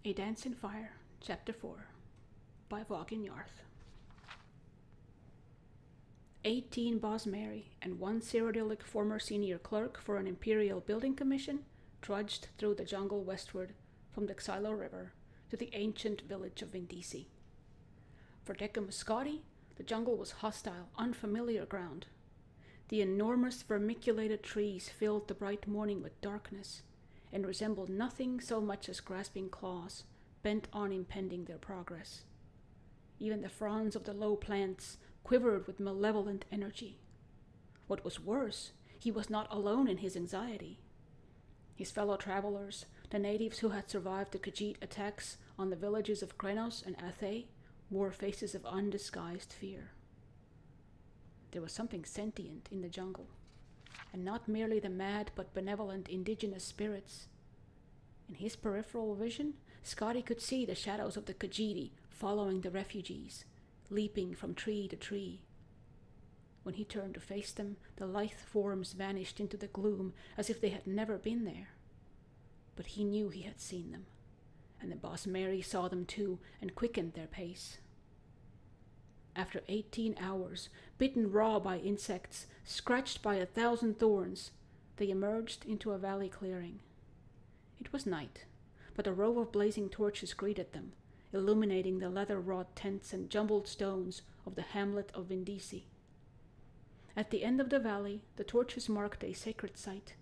A Dance in Fire, Chapter 4, by Waughin Jarth. 18 Bosmeri and one Cyrodiilic former senior clerk for an imperial building commission trudged through the jungle westward from the Xylo River to the ancient village of Vindisi. For Decimus Scotti, the jungle was hostile, unfamiliar ground. The enormous vermiculated trees filled the bright morning with darkness, and resembled nothing so much as grasping claws, bent on impeding their progress. Even the fronds of the low plants quivered with malevolent energy. What was worse, he was not alone in his anxiety. His fellow travelers, the natives who had survived the Khajiit attacks on the villages of Krenos and Athe, wore faces of undisguised fear. There was something sentient in the jungle, and not merely the mad but benevolent indigenous spirits. In his peripheral vision, Scotti could see the shadows of the Khajiit following the refugees, leaping from tree to tree. When he turned to face them, the lithe forms vanished into the gloom as if they had never been there. But he knew he had seen them, and the Bosmeri saw them too and quickened their pace. After 18 hours, bitten raw by insects, scratched by 1,000 thorns, they emerged into a valley clearing. It was night, but a row of blazing torches greeted them, illuminating the leather-wrought tents and jumbled stones of the hamlet of Vindisi. At the end of the valley, the torches marked a sacred site,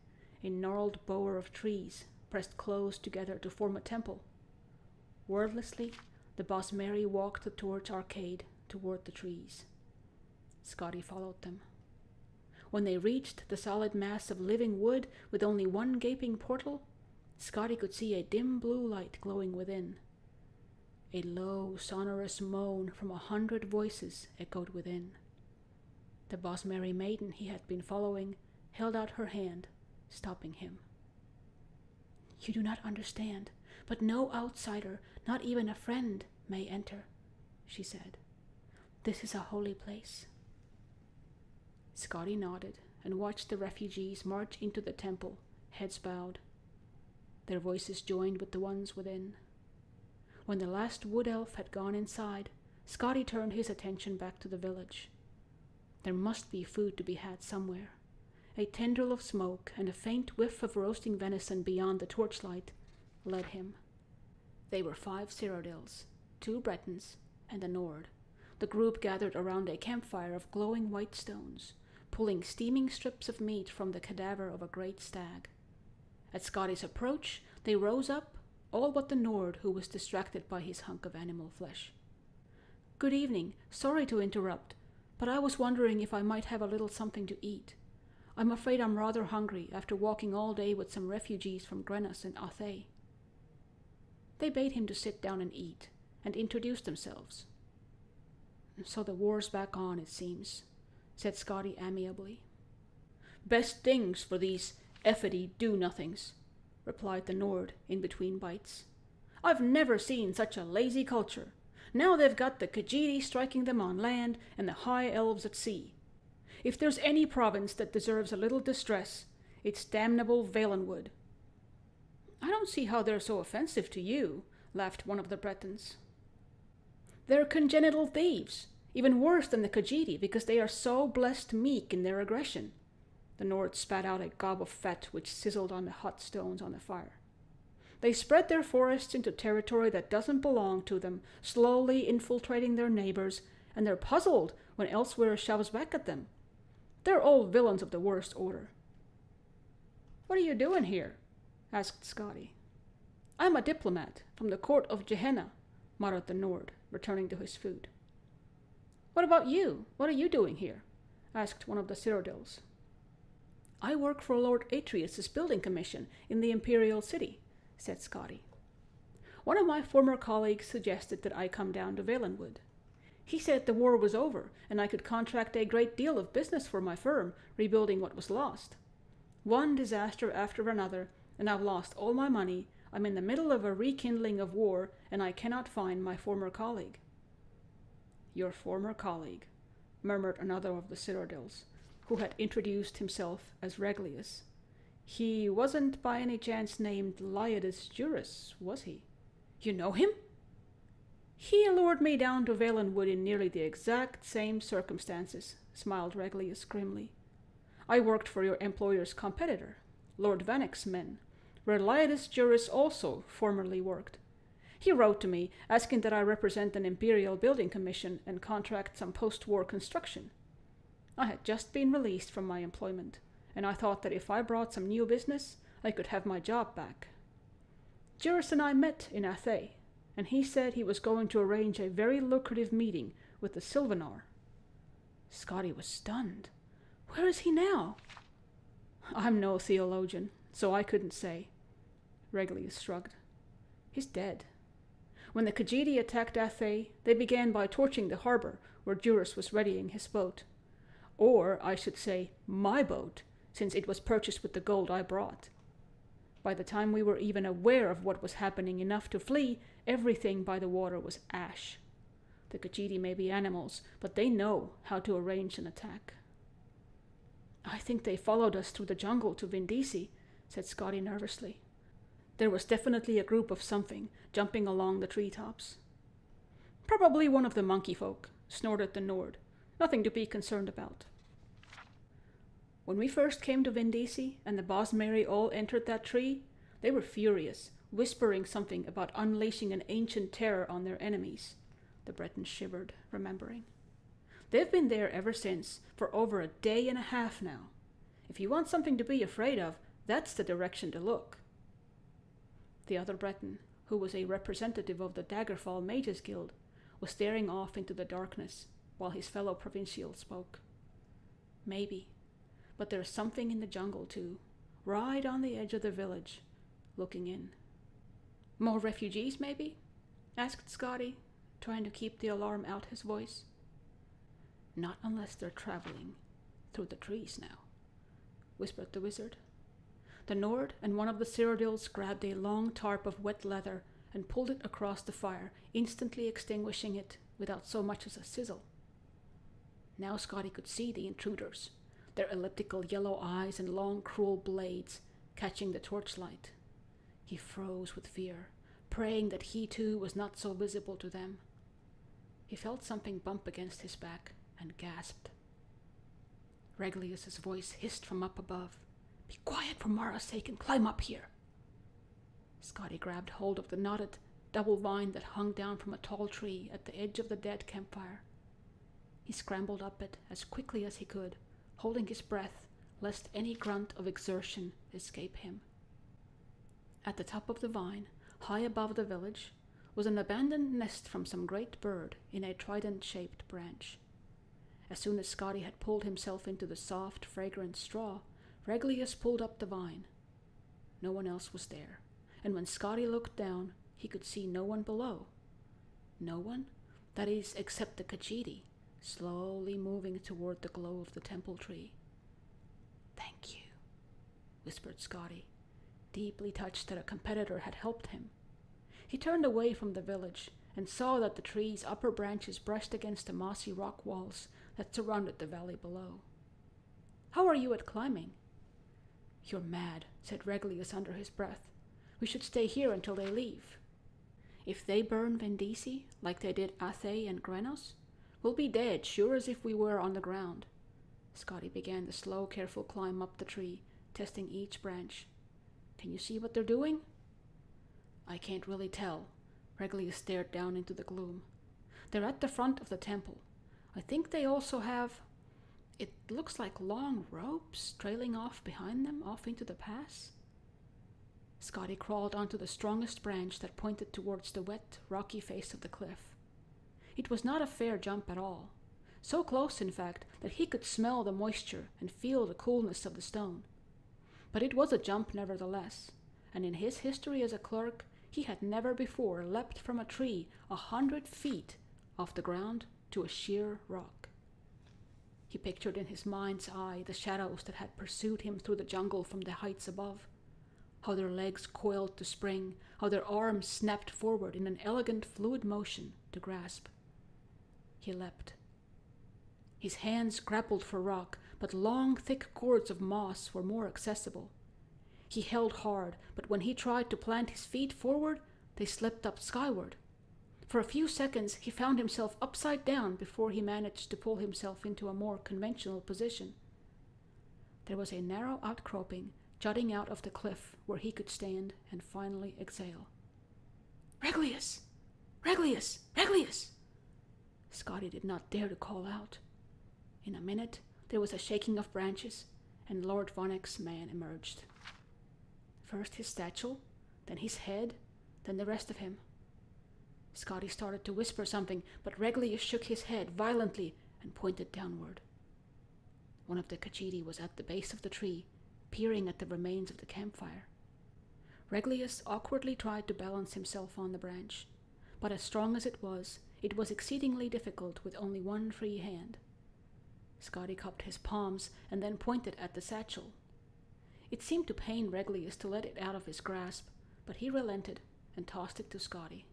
a gnarled bower of trees pressed close together to form a temple. Wordlessly, the Bosmeri walked the torch arcade toward the trees. Scotti followed them. When they reached the solid mass of living wood with only one gaping portal, Scotti could see a dim blue light glowing within. A low, sonorous moan from 100 voices echoed within. The Bosmeri maiden he had been following held out her hand, stopping him. "You do not understand, but no outsider, not even a friend, may enter," she said. "This is a holy place." Scotti nodded and watched the refugees march into the temple, heads bowed. Their voices joined with the ones within. When the last wood elf had gone inside, Scotti turned his attention back to the village. There must be food to be had somewhere. A tendril of smoke and a faint whiff of roasting venison beyond the torchlight led him. They were 5 Cyrodiils, 2 Bretons, and a Nord. The group gathered around a campfire of glowing white stones, pulling steaming strips of meat from the cadaver of a great stag. At Scotti's approach, they rose up, all but the Nord, who was distracted by his hunk of animal flesh. "Good evening. Sorry to interrupt, but I was wondering if I might have a little something to eat. I'm afraid I'm rather hungry after walking all day with some refugees from Grenos and Athe." They bade him to sit down and eat, and introduced themselves. "So the war's back on, it seems," said Scotti amiably. "Best things for these effety do-nothings," replied the Nord in between bites. "I've never seen such a lazy culture. Now they've got the Khajiit striking them on land and the high elves at sea. If there's any province that deserves a little distress, it's damnable Valenwood." "I don't see how they're so offensive to you," laughed one of the Bretons. "They're congenital thieves, even worse than the Khajiit because they are so blessed meek in their aggression." The Nord spat out a gob of fat which sizzled on the hot stones on the fire. "They spread their forests into territory that doesn't belong to them, slowly infiltrating their neighbors, and they're puzzled when elsewhere shoves back at them. They're all villains of the worst order." "What are you doing here?" asked Scotti. "I'm a diplomat from the court of Gehenna," muttered the Nord, returning to his food. "What about you? What are you doing here?" asked one of the Cyrodiils. "I work for Lord Atreus's building commission in the imperial city," said Scotti. "One of my former colleagues suggested that I come down to Valenwood. He said the war was over and I could contract a great deal of business for my firm, rebuilding what was lost. One disaster after another, and I've lost all my money. I'm in the middle of a rekindling of war, and I cannot find my former colleague." "Your former colleague," murmured another of the Cyrodiils, who had introduced himself as Reglius. "He wasn't by any chance named Liodus Juris, was he?" You know him? He lured me down to Valenwood in nearly the exact same circumstances, smiled Reglius grimly. I worked for your employer's competitor, Lord Vannick's men, where Laetus Juris also formerly worked. He wrote to me, asking that I represent an Imperial Building Commission and contract some post-war construction. I had just been released from my employment, and I thought that if I brought some new business, I could have my job back. Juris and I met in Athay, and he said he was going to arrange a very lucrative meeting with the Sylvanar. Scotty was stunned. Where is he now? I'm no theologian, so I couldn't say. Reglius shrugged. He's dead. When the Khajiit attacked Athay, they began by torching the harbor where Juris was readying his boat. Or, I should say, my boat, since it was purchased with the gold I brought. By the time we were even aware of what was happening enough to flee, everything by the water was ash. The Khajiit may be animals, but they know how to arrange an attack. I think they followed us through the jungle to Vindisi, said Scotty nervously. There was definitely a group of something jumping along the treetops. Probably one of the monkey folk, snorted the Nord. Nothing to be concerned about. When we first came to Vindisi and the Bosmeri all entered that tree, they were furious, whispering something about unleashing an ancient terror on their enemies. The Breton shivered, remembering. They've been there ever since, for over a day and a half now. If you want something to be afraid of, that's the direction to look. The other Breton, who was a representative of the Daggerfall Mages Guild, was staring off into the darkness, while his fellow provincial spoke. Maybe, but there's something in the jungle too, right on the edge of the village, looking in. More refugees, maybe? Asked Scotty, trying to keep the alarm out his voice. Not unless they're traveling through the trees now, whispered the wizard. The Nord and one of the Cyrodiils grabbed a long tarp of wet leather and pulled it across the fire, instantly extinguishing it without so much as a sizzle. Now Scotty could see the intruders, their elliptical yellow eyes and long cruel blades catching the torchlight. He froze with fear, praying that he too was not so visible to them. He felt something bump against his back and gasped. Reglius's voice hissed from up above. Be quiet for Mara's sake and climb up here. Scotty grabbed hold of the knotted double vine that hung down from a tall tree at the edge of the dead campfire. He scrambled up it as quickly as he could, holding his breath lest any grunt of exertion escape him. At the top of the vine, high above the village, was an abandoned nest from some great bird in a trident-shaped branch. As soon as Scotty had pulled himself into the soft, fragrant straw, Reglius pulled up the vine. No one else was there, and when Scotty looked down, he could see no one below. No one, that is, except the Khajiit, slowly moving toward the glow of the temple tree. Thank you, whispered Scotty, deeply touched that a competitor had helped him. He turned away from the village and saw that the tree's upper branches brushed against the mossy rock walls that surrounded the valley below. How are you at climbing? You're mad, said Reglius under his breath. We should stay here until they leave. If they burn Vindisi, like they did Athay and Grenos, we'll be dead, sure as if we were on the ground. Scotty began the slow, careful climb up the tree, testing each branch. Can you see what they're doing? I can't really tell. Reglius stared down into the gloom. They're at the front of the temple. I think they also have... It looks like long ropes trailing off behind them, off into the pass. Scotty crawled onto the strongest branch that pointed towards the wet, rocky face of the cliff. It was not a fair jump at all. So close, in fact, that he could smell the moisture and feel the coolness of the stone. But it was a jump nevertheless, and in his history as a clerk, he had never before leapt from a tree 100 feet off the ground to a sheer rock. He pictured in his mind's eye the shadows that had pursued him through the jungle from the heights above, how their legs coiled to spring, how their arms snapped forward in an elegant fluid motion to grasp. He leapt. His hands grappled for rock, but long, thick cords of moss were more accessible. He held hard, but when he tried to plant his feet forward, they slipped up skyward. For a few seconds he found himself upside down before he managed to pull himself into a more conventional position. There was a narrow outcropping jutting out of the cliff where he could stand and finally exhale. "Reglius! Reglius! Reglius!" Scotty did not dare to call out. In a minute, there was a shaking of branches, and Lord Vonneck's man emerged. First his satchel, then his head, then the rest of him. Scotty started to whisper something, but Reglius shook his head violently and pointed downward. One of the Khajiit was at the base of the tree, peering at the remains of the campfire. Reglius awkwardly tried to balance himself on the branch, but as strong as it was exceedingly difficult with only one free hand. Scotty cupped his palms and then pointed at the satchel. It seemed to pain Reglius to let it out of his grasp, but he relented and tossed it to Scotty.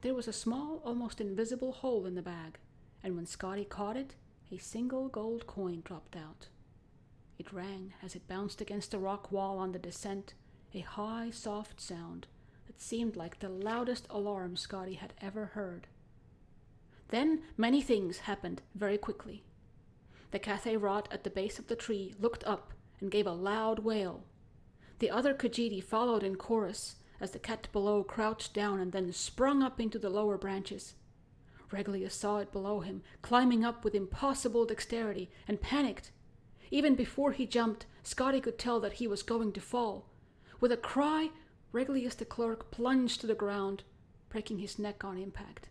There was a small, almost invisible hole in the bag, and when Scotty caught it, a single gold coin dropped out. It rang as it bounced against the rock wall on the descent, a high, soft sound that seemed like the loudest alarm Scotty had ever heard. Then many things happened very quickly. The Cathay Rot at the base of the tree looked up and gave a loud wail. The other Khajiit followed in chorus as the cat below crouched down and then sprung up into the lower branches. Reglius saw it below him, climbing up with impossible dexterity, and panicked. Even before he jumped, Scotty could tell that he was going to fall. With a cry, Reglius the clerk plunged to the ground, breaking his neck on impact.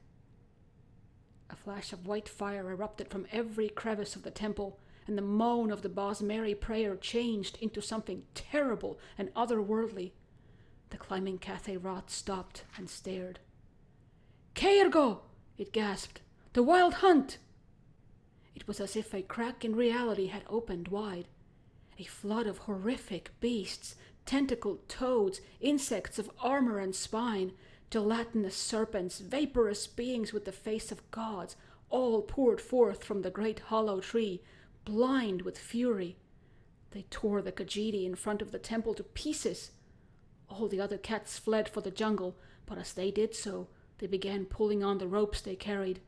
A flash of white fire erupted from every crevice of the temple, and the moan of the Bosmeri prayer changed into something terrible and otherworldly. The climbing Cathay Rot stopped and stared. "Caergo!" it gasped. "The wild hunt!" It was as if a crack in reality had opened wide. A flood of horrific beasts, tentacled toads, insects of armor and spine, gelatinous serpents, vaporous beings with the face of gods, all poured forth from the great hollow tree, blind with fury. They tore the Khajiit in front of the temple to pieces. All the other cats fled for the jungle, but as they did so, they began pulling on the ropes they carried.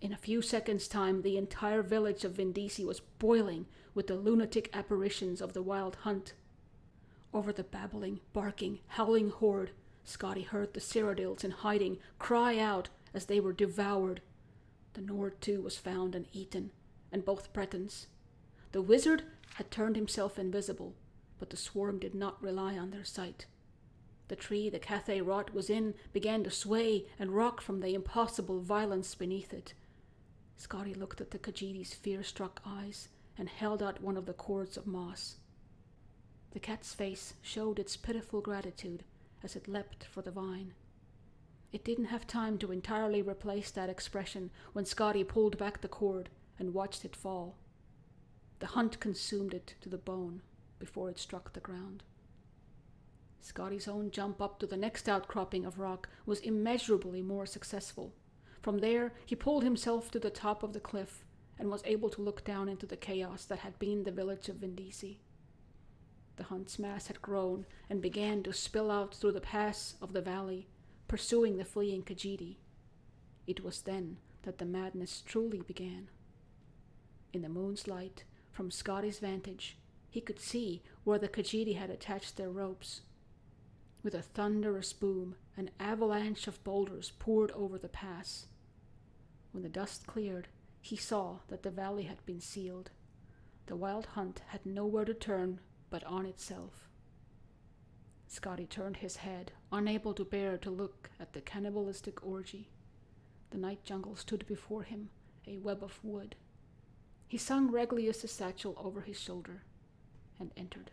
In a few seconds' time, the entire village of Vindisi was boiling with the lunatic apparitions of the wild hunt. Over the babbling, barking, howling horde, Scotty heard the Cyrodiils in hiding cry out as they were devoured. The Nord too was found and eaten, and both Bretons. The wizard had turned himself invisible, but the swarm did not rely on their sight. The tree the Cathay Rot was in began to sway and rock from the impossible violence beneath it. Scotty looked at the Khajiit's fear-struck eyes and held out one of the cords of moss. The cat's face showed its pitiful gratitude as it leapt for the vine. It didn't have time to entirely replace that expression when Scotty pulled back the cord and watched it fall. The hunt consumed it to the bone before it struck the ground. Scotty's own jump up to the next outcropping of rock was immeasurably more successful. From there, he pulled himself to the top of the cliff and was able to look down into the chaos that had been the village of Vindisi. The hunt's mass had grown and began to spill out through the pass of the valley, pursuing the fleeing Khajiit. It was then that the madness truly began. In the moon's light, from Scotty's vantage, he could see where the Khajiit had attached their ropes. With a thunderous boom, an avalanche of boulders poured over the pass. When the dust cleared, he saw that the valley had been sealed. The wild hunt had nowhere to turn but on itself. Scotty turned his head, unable to bear to look at the cannibalistic orgy. The night jungle stood before him, a web of wood. He slung Reglius' satchel over his shoulder and entered.